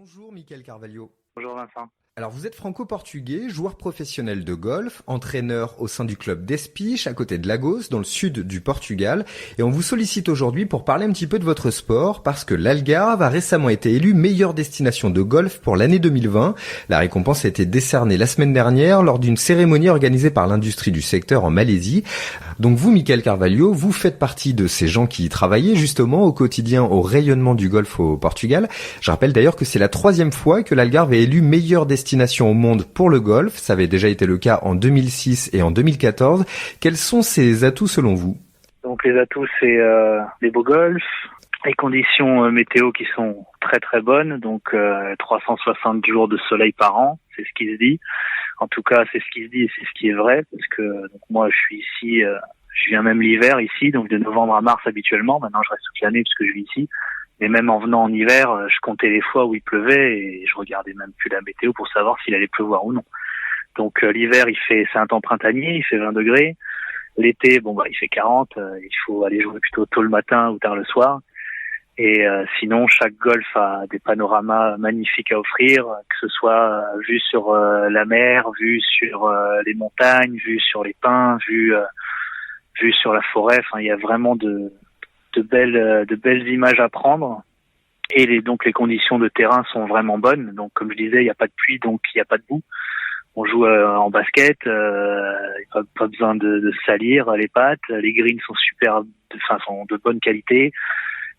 Bonjour Michael Carvalho. Bonjour Vincent. Alors vous êtes franco-portugais, joueur professionnel de golf, entraîneur au sein du club d'Espiche à côté de Lagos dans le sud du Portugal et on vous sollicite aujourd'hui pour parler un petit peu de votre sport parce que l'Algarve a récemment été élue meilleure destination de golf pour l'année 2020. La récompense a été décernée la semaine dernière lors d'une cérémonie organisée par l'industrie du secteur en Malaisie. Donc vous Michael Carvalho, vous faites partie de ces gens qui travaillaient justement au quotidien au rayonnement du golf au Portugal. Je rappelle d'ailleurs que c'est la 3e fois que l'Algarve est élue meilleure destination au monde pour le golf. Ça avait déjà été le cas en 2006 et en 2014. Quels sont ses atouts selon vous ? Donc les atouts, c'est les beaux golfs, les conditions météo qui sont très très bonnes, donc 360 jours de soleil par an, c'est ce qui se dit. En tout cas, c'est ce qui se dit et c'est ce qui est vrai, parce que donc, moi je suis ici, je viens même l'hiver ici, donc de novembre à mars habituellement. Maintenant je reste toute l'année parce que je vis ici. Mais même en venant en hiver, je comptais les fois où il pleuvait et je regardais même plus la météo pour savoir s'il allait pleuvoir ou non. Donc l'hiver, c'est un temps printanier, il fait 20 degrés. L'été, il fait 40. Il faut aller jouer plutôt tôt le matin ou tard le soir. Et sinon, chaque golf a des panoramas magnifiques à offrir, que ce soit vue sur la mer, vue sur les montagnes, vue sur les pins, vue sur la forêt. Enfin, il y a vraiment de belles images à prendre. Et donc les conditions de terrain sont vraiment bonnes. Donc comme je disais, il n'y a pas de pluie, donc il n'y a pas de boue. On joue en basket, pas besoin de salir les pattes. Les greens sont sont de bonne qualité.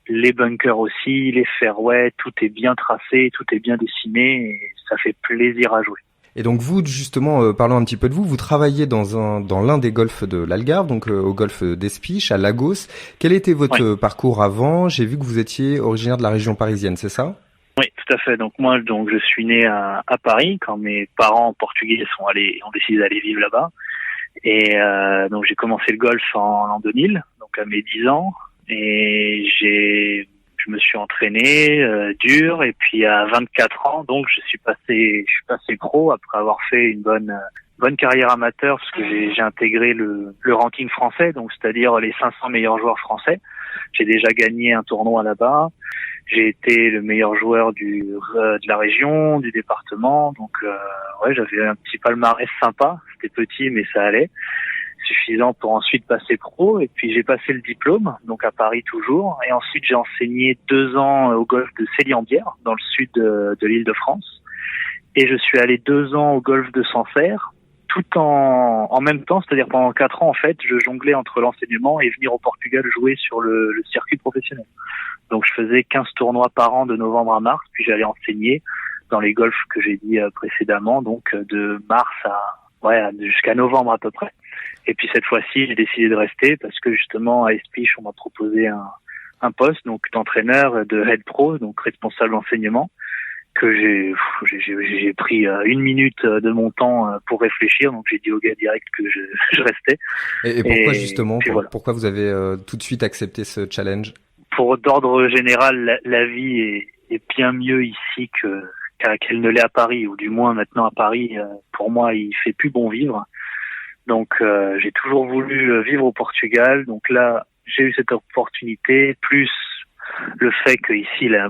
Les bunkers aussi, les fairways, tout est bien tracé, tout est bien dessiné et ça fait plaisir à jouer. Et donc vous, justement, parlons un petit peu de vous. Vous travaillez dans l'un des golfs de l'Algarve, donc au golf d'Espiche, à Lagos. Quel était votre parcours avant ? J'ai vu que vous étiez originaire de la région parisienne, c'est ça ? Oui, tout à fait. Donc moi, je suis né à Paris quand mes parents portugais ont décidé d'aller vivre là-bas. Et donc j'ai commencé le golf en l'an 2000, donc à mes 10 ans. Et je me suis entraîné dur et puis à 24 ans donc je suis passé pro après avoir fait une bonne carrière amateur parce que j'ai intégré le ranking français, donc c'est-à-dire les 500 meilleurs joueurs français. J'ai déjà gagné un tournoi là-bas. J'ai été le meilleur joueur de la région, du département, donc j'avais un petit palmarès sympa. C'était petit mais ça allait. Suffisant pour ensuite passer pro, et puis j'ai passé le diplôme, donc à Paris toujours, et ensuite j'ai enseigné 2 ans au golf de Célie-en-Bière, dans le sud de l'Île-de-France, et je suis allé 2 ans au golf de Sancerre, tout en même temps, c'est-à-dire pendant 4 ans en fait, je jonglais entre l'enseignement et venir au Portugal jouer sur le circuit professionnel. Donc je faisais 15 tournois par an de novembre à mars, puis j'allais enseigner dans les golfs que j'ai dit précédemment, donc de mars jusqu'à novembre à peu près. Et puis cette fois-ci, j'ai décidé de rester parce que justement à Espiche, on m'a proposé un poste donc d'entraîneur de head pro, donc responsable d'enseignement, que j'ai pris 1 minute de mon temps pour réfléchir, donc j'ai dit au gars direct que je restais. Et pourquoi justement pourquoi vous avez tout de suite accepté ce challenge ? Pour d'ordre général, la vie est bien mieux ici qu'elle ne l'est à Paris, ou du moins maintenant à Paris, pour moi, il fait plus bon vivre. Donc j'ai toujours voulu vivre au Portugal. Donc là, j'ai eu cette opportunité, plus le fait que ici, la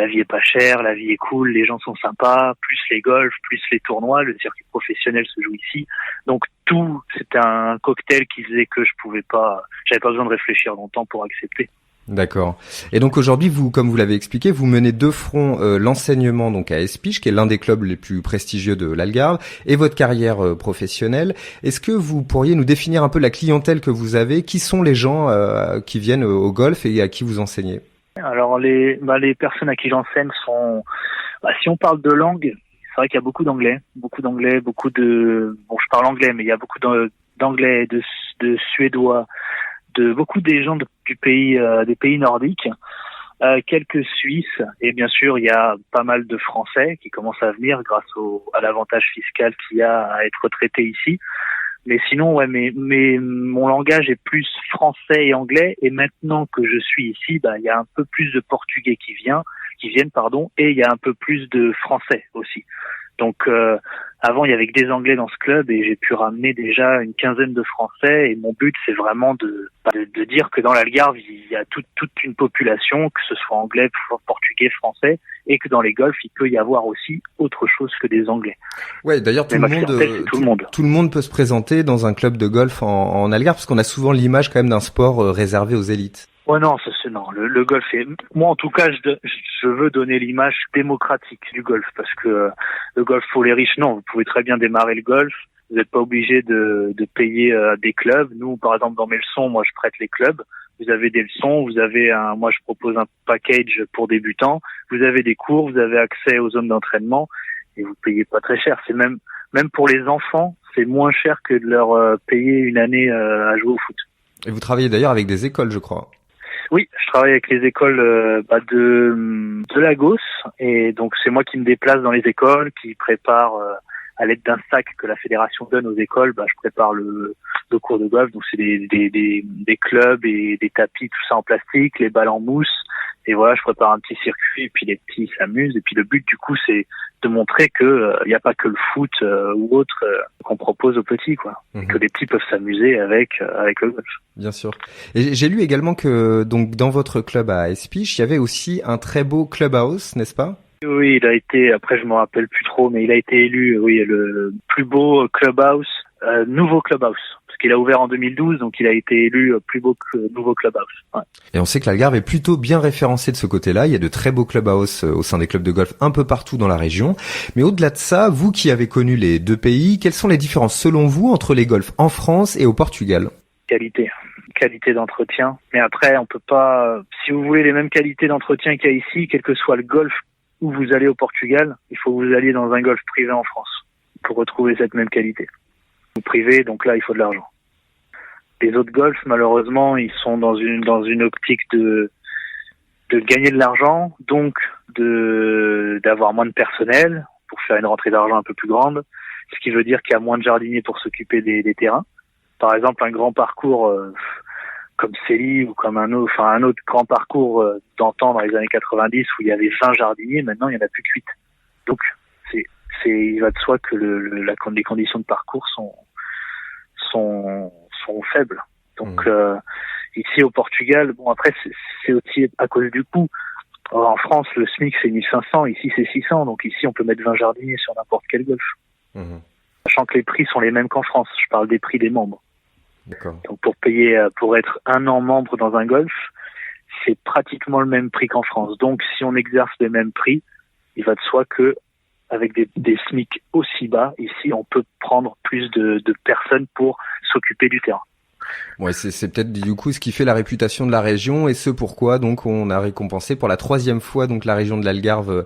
vie est pas chère, la vie est cool, les gens sont sympas, plus les golfs, plus les tournois, le circuit professionnel se joue ici. Donc tout, c'était un cocktail qui faisait que j'avais pas besoin de réfléchir longtemps pour accepter. D'accord. Et donc aujourd'hui, vous, comme vous l'avez expliqué, vous menez de front l'enseignement donc à Espiche, qui est l'un des clubs les plus prestigieux de l'Algarve, et votre carrière professionnelle. Est-ce que vous pourriez nous définir un peu la clientèle que vous avez ? Qui sont les gens qui viennent au golf et à qui vous enseignez ? Alors les personnes à qui j'enseigne sont, si on parle de langue, c'est vrai qu'il y a beaucoup d'anglais, je parle anglais, mais il y a beaucoup d'anglais, de suédois, de beaucoup des gens des pays nordiques, quelques Suisses, et bien sûr il y a pas mal de Français qui commencent à venir grâce à l'avantage fiscal qu'il y a à être retraité ici. Mais sinon, mon langage est plus français et anglais, et maintenant que je suis ici, il y a un peu plus de portugais qui viennent, et il y a un peu plus de français aussi. Donc Avant, il y avait que des Anglais dans ce club et j'ai pu ramener déjà une quinzaine de Français. Et mon but, c'est vraiment de dire que dans l'Algarve, il y a toute une population, que ce soit anglais, portugais, français, et que dans les golfs, il peut y avoir aussi autre chose que des Anglais. Ouais, d'ailleurs, c'est tout le monde. Tout le monde peut se présenter dans un club de golf en Algarve, parce qu'on a souvent l'image quand même d'un sport réservé aux élites. Ouais, non, non. Le golf est, moi en tout cas, je veux donner l'image démocratique du golf parce que le golf pour les riches, non, vous pouvez très bien démarrer le golf. Vous n'êtes pas obligé de payer des clubs. Nous, par exemple, dans mes leçons, moi, je prête les clubs. Vous avez des leçons, moi, je propose un package pour débutants. Vous avez des cours, vous avez accès aux zones d'entraînement et vous payez pas très cher. C'est même pour les enfants, c'est moins cher que de leur payer une année à jouer au foot. Et vous travaillez d'ailleurs avec des écoles, je crois. Oui, je travaille avec les écoles de Lagos et donc c'est moi qui me déplace dans les écoles, qui prépare à l'aide d'un sac que la fédération donne aux écoles, je prépare le cours de golf. Donc c'est des clubs et des tapis, tout ça en plastique, les balles en mousse. Et voilà, je prépare un petit circuit et puis les petits s'amusent. Et puis le but du coup, c'est de montrer que il n'y a pas que le foot ou autre qu'on propose aux petits, quoi. Et que les petits peuvent s'amuser avec le golf. Bien sûr. Et j'ai lu également que donc dans votre club à Espich, il y avait aussi un très beau clubhouse, n'est-ce pas? Oui, il a été, après je me rappelle plus trop, mais il a été élu, oui, le plus beau clubhouse, nouveau clubhouse. Parce qu'il a ouvert en 2012, donc il a été élu plus beau nouveau clubhouse. Ouais. Et on sait que l'Algarve est plutôt bien référencée de ce côté-là. Il y a de très beaux clubhouse au sein des clubs de golf un peu partout dans la région. Mais au-delà de ça, vous qui avez connu les deux pays, quelles sont les différences selon vous entre les golfs en France et au Portugal? Qualité d'entretien. Mais après, on peut pas, si vous voulez les mêmes qualités d'entretien qu'il y a ici, quel que soit le golf où vous allez au Portugal, il faut que vous alliez dans un golf privé en France pour retrouver cette même qualité. Privé, donc là, il faut de l'argent. Les autres golfs, malheureusement, ils sont dans une optique de gagner de l'argent, donc d'avoir moins de personnel pour faire une rentrée d'argent un peu plus grande, ce qui veut dire qu'il y a moins de jardiniers pour s'occuper des terrains. Par exemple, un grand parcours comme Célie ou comme un autre grand parcours d'antan dans les années 90 où il y avait 20 jardiniers, maintenant il n'y en a plus que 8. Donc il va de soi que les conditions de parcours sont faibles. Donc ici au Portugal, bon après c'est aussi à cause du coût. En France, le SMIC c'est 1500, ici c'est 600, donc ici on peut mettre 20 jardiniers sur n'importe quel golf. Sachant que les prix sont les mêmes qu'en France, je parle des prix des membres. D'accord. Donc pour être un an membre dans un golf, c'est pratiquement le même prix qu'en France. Donc si on exerce les mêmes prix, il va de soi que avec des SMIC aussi bas, ici on peut prendre plus de personnes pour s'occuper du terrain. Ouais, c'est peut-être du coup ce qui fait la réputation de la région et ce pourquoi donc on a récompensé pour la 3e fois donc la région de l'Algarve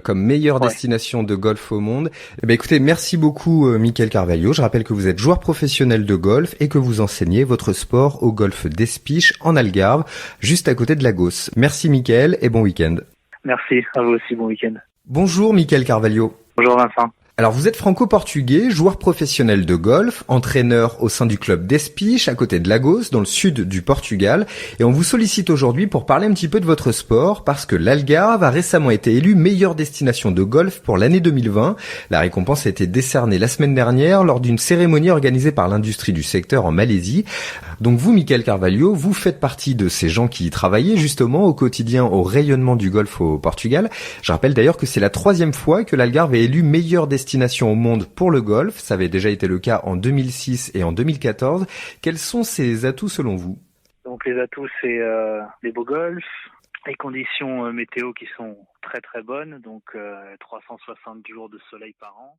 comme meilleure destination de golf au monde. Eh ben écoutez, merci beaucoup Michael Carvalho. Je rappelle que vous êtes joueur professionnel de golf et que vous enseignez votre sport au golf d'Espich en Algarve, juste à côté de Lagos. Merci Michael et bon week-end. Merci, à vous aussi, bon week-end. Bonjour Michael Carvalho. Bonjour Vincent. Alors vous êtes franco-portugais, joueur professionnel de golf, entraîneur au sein du club d'Espich à côté de Lagos dans le sud du Portugal et on vous sollicite aujourd'hui pour parler un petit peu de votre sport parce que l'Algarve a récemment été élue meilleure destination de golf pour l'année 2020. La récompense a été décernée la semaine dernière lors d'une cérémonie organisée par l'industrie du secteur en Malaisie. Donc vous, Michael Carvalho, vous faites partie de ces gens qui travaillaient justement au quotidien au rayonnement du golf au Portugal. Je rappelle d'ailleurs que c'est la 3e fois que l'Algarve est élue meilleure destination au monde pour le golf. Ça avait déjà été le cas en 2006 et en 2014. Quels sont ses atouts selon vous? Donc les atouts, c'est les beaux golfs, les conditions météo qui sont très très bonnes, donc 360 jours de soleil par an.